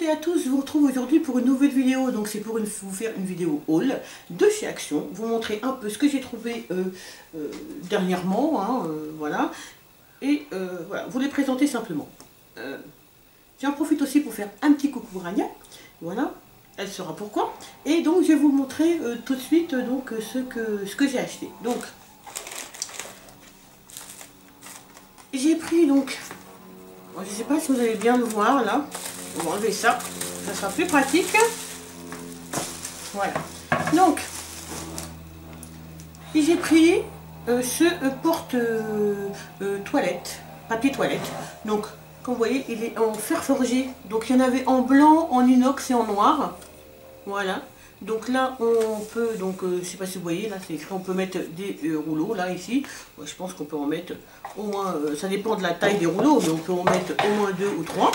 et à tous, je vous retrouve aujourd'hui pour une nouvelle vidéo. Donc c'est pour vous faire une vidéo haul de chez Action, vous montrer un peu ce que j'ai trouvé dernièrement, hein, voilà. Et voilà, vous les présenter simplement. J'en profite aussi pour faire un petit coucou Rania, voilà, elle saura pourquoi. Et donc je vais vous montrer tout de suite donc, ce que j'ai acheté. Donc j'ai pris donc, je ne sais pas si vous allez bien le voir là, on va enlever ça, ça sera plus pratique. Voilà, donc j'ai pris ce porte toilette, papier toilette. Donc comme vous voyez, il est en fer forgé, donc il y en avait en blanc, en inox et en noir. Voilà, donc là on peut, donc je sais pas si vous voyez, là c'est écrit, on peut mettre des rouleaux là ici. Moi, je pense qu'on peut en mettre au moins, ça dépend de la taille des rouleaux, mais on peut en mettre au moins 2 ou 3.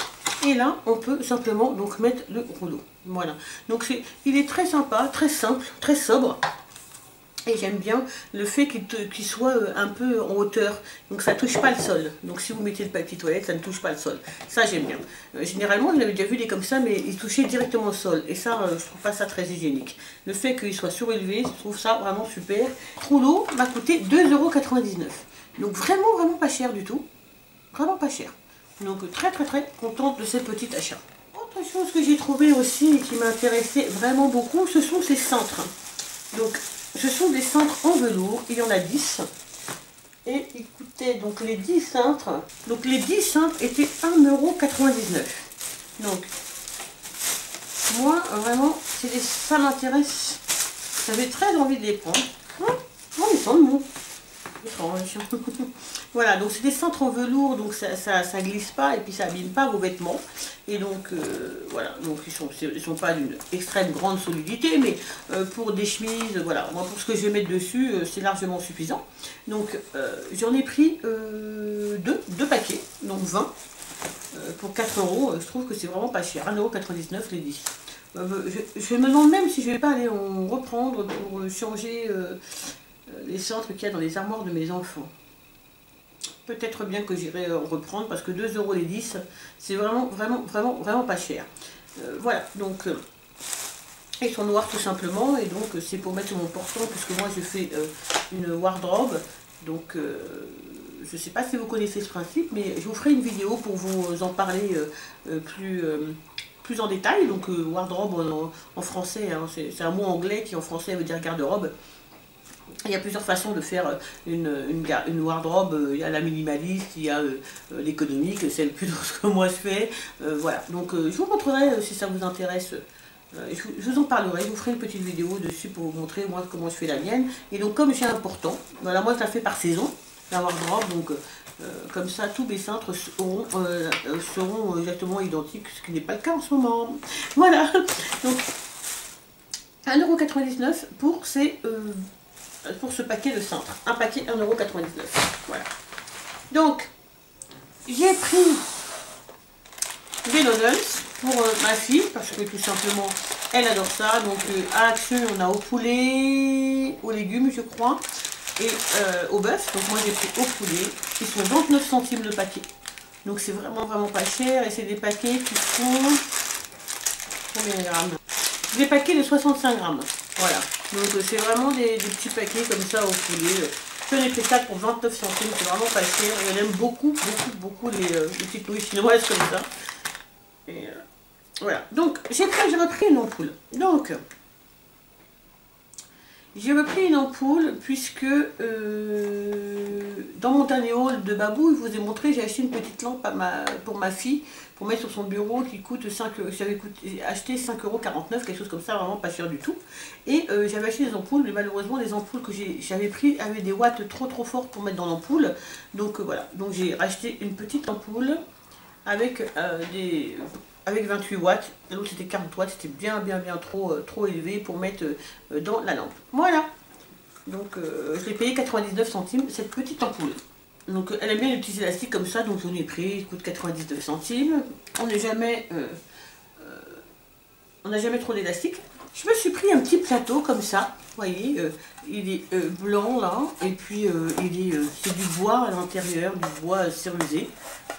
Et là on peut simplement donc mettre le rouleau. Voilà, donc il est très sympa, très simple, très sobre. Et j'aime bien le fait qu'il soit un peu en hauteur, donc ça ne touche pas le sol. Donc si vous mettez le papier toilette, ça ne touche pas le sol. Ça j'aime bien. Généralement, je l'avais déjà vu des comme ça, mais il touchait directement au sol. Et ça, je trouve pas ça très hygiénique. Le fait qu'il soit surélevé, je trouve ça vraiment super. Ce rouleau m'a coûté 2,99 €. Donc vraiment pas cher du tout. Vraiment pas cher. Donc très contente de ce petit achat. Autre chose que j'ai trouvé aussi et qui m'intéressait vraiment beaucoup, ce sont ces cintres. Donc ce sont des cintres en velours, il y en a 10. Et ils coûtaient donc les 10 cintres. Donc les 10 cintres étaient 1,99 €. Donc moi vraiment, ça m'intéresse. J'avais très envie de les prendre. Oh, ils sont bons. Voilà, donc c'est des cintres en velours, donc ça glisse pas et puis ça abîme pas vos vêtements. Et donc voilà, donc ils sont pas d'une extrême grande solidité, mais pour des chemises, voilà, moi pour ce que je vais mettre dessus, c'est largement suffisant. Donc j'en ai pris deux paquets, donc 20 pour 4 €. Je trouve que c'est vraiment pas cher, 1,99 € les 10. Je me demande même si je vais pas aller en reprendre pour changer les cintres qu'il y a dans les armoires de mes enfants. Peut-être bien que j'irai en reprendre parce que 2 € les 10, c'est vraiment pas cher. Voilà, donc ils sont noirs tout simplement, et donc c'est pour mettre sur mon portant, puisque moi je fais une wardrobe. Donc je ne sais pas si vous connaissez ce principe, mais je vous ferai une vidéo pour vous en parler plus en détail. Donc wardrobe en français, hein, c'est un mot anglais qui en français veut dire garde-robe. Il y a plusieurs façons de faire une wardrobe. Il y a la minimaliste, il y a l'économique, celle plutôt ce que moi je fais. Voilà, donc je vous montrerai si ça vous intéresse. Je vous en parlerai, je vous ferai une petite vidéo dessus pour vous montrer moi comment je fais la mienne. Et donc comme j'ai un portant, voilà, moi je la fais par saison, la wardrobe, donc comme ça tous mes cintres seront exactement identiques, ce qui n'est pas le cas en ce moment. Voilà, donc 1,99 € pour ce paquet de cintres. Un paquet 1,99 €. Voilà. Donc, j'ai pris des noodles pour ma fille, parce que tout simplement, elle adore ça. Donc, à Action, on a au poulet, aux légumes, je crois, et au bœuf. Donc, moi, j'ai pris au poulet. Ils sont 29 centimes le paquet. Donc, c'est vraiment pas cher. Et c'est des paquets qui font... Combien de grammes? Des paquets de 65 grammes. Voilà. Donc c'est vraiment des petits paquets comme ça au poulet. Je n'ai pris ça pour 29 centimes, c'est vraiment pas cher. Et elle aime beaucoup les petites nouilles chinoises comme ça. Et voilà. Donc j'ai repris une ampoule. Donc j'ai repris une ampoule puisque dans mon dernier haul de Babou, je vous ai montré, j'ai acheté une petite lampe pour ma fille, pour mettre sur son bureau, qui coûte 5 €. J'avais acheté 5,49 €, quelque chose comme ça, vraiment pas cher du tout. Et j'avais acheté des ampoules, mais malheureusement les ampoules que j'avais pris avaient des watts trop forts pour mettre dans l'ampoule. Donc voilà, donc j'ai racheté une petite ampoule avec avec 28 watts, l'autre c'était 40 watts, c'était bien trop élevé pour mettre dans la lampe. Voilà, donc je l'ai payé 99 centimes cette petite ampoule. Donc elle aime bien les petits élastiques comme ça, donc j'en ai pris, il coûte 99 centimes. On n'a jamais trop d'élastique Je me suis pris un petit plateau comme ça. Vous voyez, il est blanc là. Et puis, c'est du bois à l'intérieur, du bois cerusé.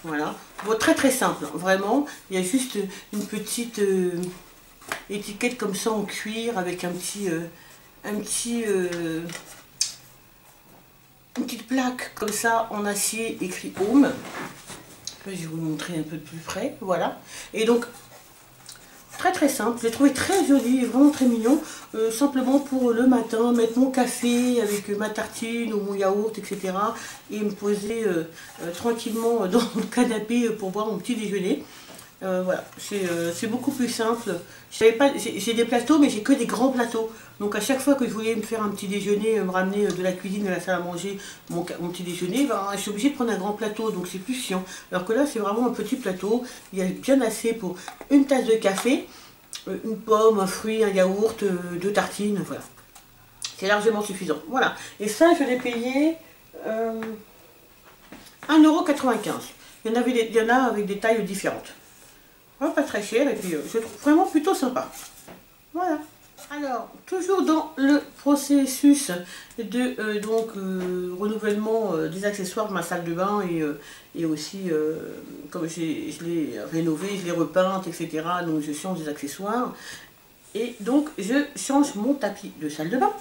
Voilà. Bon, très très simple, hein. Vraiment. Il y a juste une petite étiquette comme ça en cuir avec une petite plaque comme ça en acier écrit Home. Je vais vous montrer un peu de plus près. Voilà. Et donc, très très simple, je l'ai trouvé très joli, vraiment très mignon, simplement pour le matin, mettre mon café avec ma tartine ou mon yaourt, etc. et me poser tranquillement dans le canapé pour boire mon petit déjeuner. Voilà, c'est beaucoup plus simple. J'ai des plateaux, mais j'ai que des grands plateaux. Donc à chaque fois que je voulais me faire un petit déjeuner, me ramener de la cuisine de la salle à manger mon petit déjeuner, ben, je suis obligée de prendre un grand plateau, donc c'est plus chiant. Alors que là, c'est vraiment un petit plateau. Il y a bien assez pour une tasse de café, une pomme, un fruit, un yaourt, deux tartines, voilà. C'est largement suffisant. Voilà. Et ça, je l'ai payé 1,95 €. Il y en a avec des tailles différentes. Pas très cher, et puis je trouve vraiment plutôt sympa. Voilà. Alors, toujours dans le processus de renouvellement des accessoires de ma salle de bain et aussi, comme je l'ai rénové, je l'ai repeinte, etc. Donc je change des accessoires. Et donc je change mon tapis de salle de bain.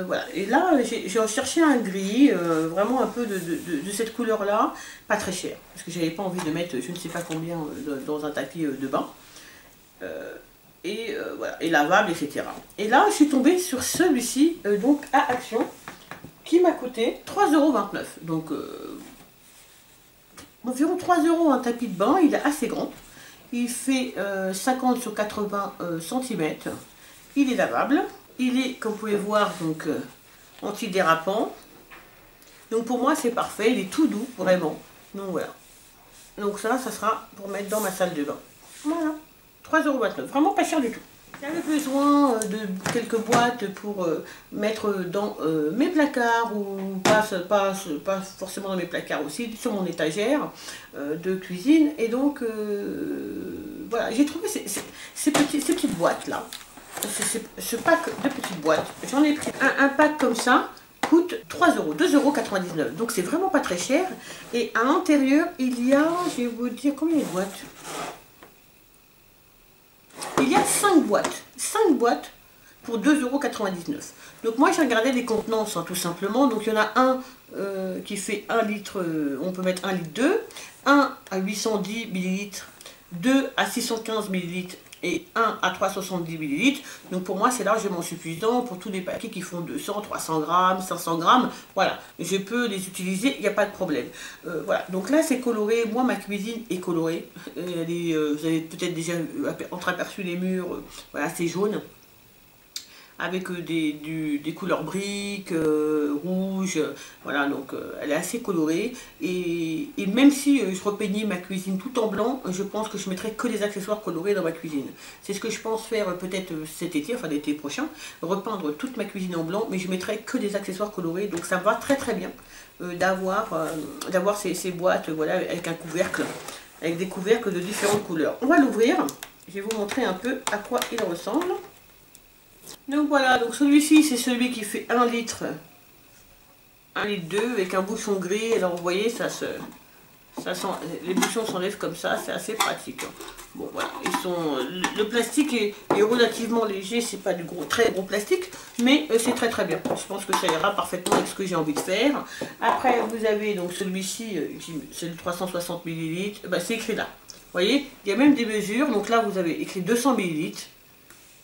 Voilà. Et là, j'ai cherché un gris, vraiment un peu de cette couleur-là, pas très cher, parce que j'avais pas envie de mettre je ne sais pas combien dans un tapis de bain. Voilà, et lavable, etc. Et là, je suis tombée sur celui-ci, donc à Action, qui m'a coûté 3,29 €. Donc, environ 3 € un tapis de bain. Il est assez grand. Il fait 50 sur 80 cm. Il est lavable. Il est, comme vous pouvez voir, donc antidérapant. Donc pour moi, c'est parfait. Il est tout doux, vraiment. Donc voilà. Donc ça sera pour mettre dans ma salle de bain. Voilà. 3,29 €, vraiment pas cher du tout. J'avais besoin de quelques boîtes pour mettre dans mes placards, ou pas forcément dans mes placards aussi, sur mon étagère de cuisine. Et donc, voilà, j'ai trouvé ces petites boîtes là, ce pack de petites boîtes. J'en ai pris un pack comme ça, coûte 3 €, 2,99 €. Donc c'est vraiment pas très cher. Et à l'intérieur, il y a, je vais vous dire combien de boîtes. Il y a 5 boîtes. 5 boîtes pour 2,99 €. Donc moi j'ai regardé les contenances, hein, tout simplement. Donc il y en a un qui fait 1 litre, on peut mettre 1 litre 2, un à 810 ml, 2 à 615 ml et 1 à 370 ml. Donc pour moi c'est largement suffisant pour tous les paquets qui font 200, 300 grammes, 500 grammes. Voilà, je peux les utiliser, il n'y a pas de problème. Voilà, donc là c'est coloré. Moi ma cuisine est colorée. Vous avez peut-être déjà entreaperçu les murs, voilà, c'est jaune, avec des couleurs briques, rouges, voilà, donc elle est assez colorée. Et même si je repeignais ma cuisine tout en blanc, je pense que je mettrai que des accessoires colorés dans ma cuisine. C'est ce que je pense faire peut-être cet été, enfin l'été prochain, repeindre toute ma cuisine en blanc, mais je mettrai que des accessoires colorés. Donc ça me va très très bien d'avoir ces boîtes, voilà, avec un couvercle, avec des couvercles de différentes couleurs. On va l'ouvrir, je vais vous montrer un peu à quoi il ressemble. Donc voilà, donc celui-ci c'est celui qui fait 1 litre 2 avec un bouchon gris. Alors vous voyez, les bouchons s'enlèvent comme ça, c'est assez pratique. Bon voilà, le plastique est relativement léger, c'est pas du très gros plastique, mais c'est très très bien. Je pense que ça ira parfaitement avec ce que j'ai envie de faire. Après vous avez donc celui-ci, c'est le 360 ml, bah, c'est écrit là. Vous voyez, il y a même des mesures, donc là vous avez écrit 200 ml.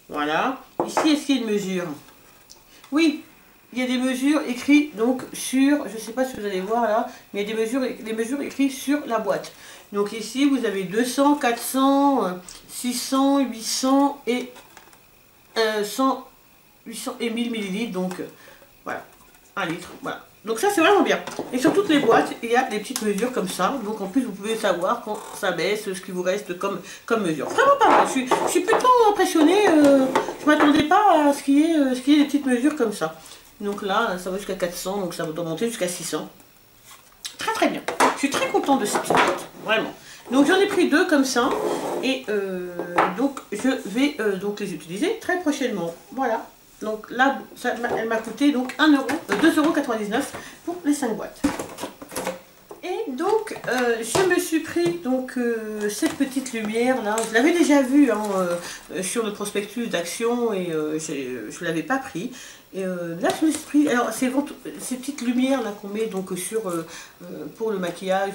Voilà. Ici, est-ce qu'il y a une mesure? Oui, il y a des mesures écrites donc sur, je ne sais pas si vous allez voir là, mais il y a des mesures écrites sur la boîte. Donc ici, vous avez 200, 400, 600, 800 et 100, 800 et 1000 ml. Donc voilà, 1 litre. Voilà. Donc ça c'est vraiment bien. Et sur toutes les boîtes, il y a des petites mesures comme ça. Donc en plus vous pouvez savoir quand ça baisse, ce qui vous reste comme mesure. Vraiment pas mal. Je suis plutôt impressionnée. Je m'attendais pas à ce qu'il y ait des petites mesures comme ça. Donc là, ça va jusqu'à 400, donc ça va monter jusqu'à 600. Très très bien. Je suis très contente de cette petite boîte. Vraiment. Donc j'en ai pris 2 comme ça. Et donc je vais donc les utiliser très prochainement. Voilà. Donc là, elle m'a coûté donc 2,99 € pour les 5 boîtes. Et donc, je me suis pris donc cette petite lumière là. Je l'avais déjà vue hein, sur le prospectus d'Action et je ne l'avais pas pris. Et là, je me suis pris. Alors, ces petites lumières là qu'on met donc sur pour le maquillage,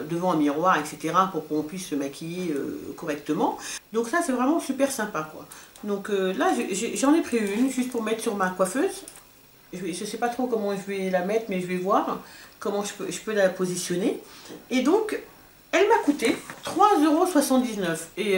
devant un miroir, etc. pour qu'on puisse se maquiller correctement. Donc ça, c'est vraiment super sympa quoi. Donc là, j'en ai pris une juste pour mettre sur ma coiffeuse. Je ne sais pas trop comment je vais la mettre, mais je vais voir comment je peux la positionner. Et donc, elle m'a coûté 3,79 €. Et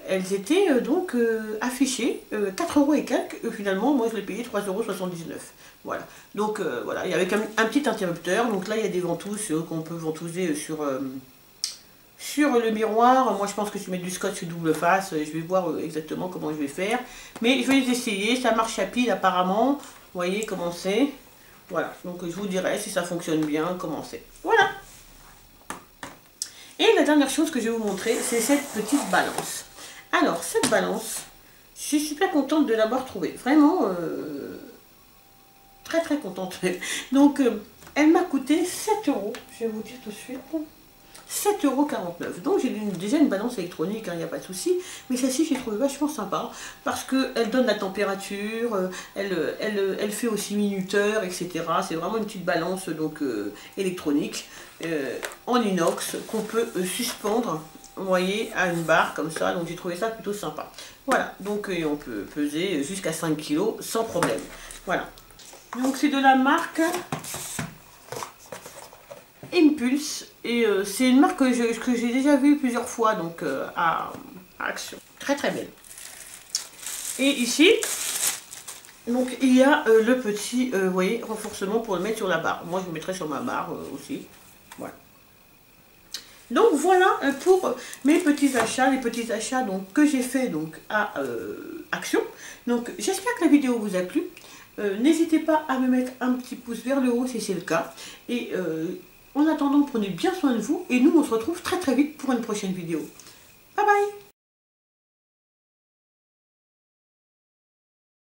elles étaient donc affichées 4 € et quelques. Finalement, moi, je l'ai payé 3,79 €. Voilà. Donc, voilà, et avec un petit interrupteur. Donc là, il y a des ventouses qu'on peut ventouser sur le miroir. Moi, je pense que je vais mettre du scotch double face. Je vais voir exactement comment je vais faire. Mais je vais les essayer. Ça marche à pile apparemment. Vous voyez comment c'est. Voilà, donc je vous dirai si ça fonctionne bien, comment c'est. Voilà. Et la dernière chose que je vais vous montrer, c'est cette petite balance. Alors, cette balance, je suis super contente de l'avoir trouvée. Vraiment, très très contente. Donc, elle m'a coûté 7 €. Je vais vous dire tout de suite. 7,49 €. Donc j'ai déjà une balance électronique, il n'y a pas de souci. Mais celle-ci, j'ai trouvé vachement sympa parce qu'elle donne la température, elle fait aussi minuteur, etc. C'est vraiment une petite balance donc électronique en inox qu'on peut suspendre, vous voyez, à une barre comme ça. Donc j'ai trouvé ça plutôt sympa. Voilà, donc on peut peser jusqu'à 5 kg sans problème. Voilà. Donc c'est de la marque Impulse, et c'est une marque que j'ai déjà vue plusieurs fois donc à Action. Très très belle. Et ici, donc il y a le petit vous voyez, renforcement pour le mettre sur la barre. Moi je le mettrai sur ma barre aussi. Voilà. Donc voilà pour mes petits achats, les petits achats donc, que j'ai fait donc à Action. Donc j'espère que la vidéo vous a plu. N'hésitez pas à me mettre un petit pouce vers le haut si c'est le cas. Et en attendant, prenez bien soin de vous et nous on se retrouve très très vite pour une prochaine vidéo. Bye bye!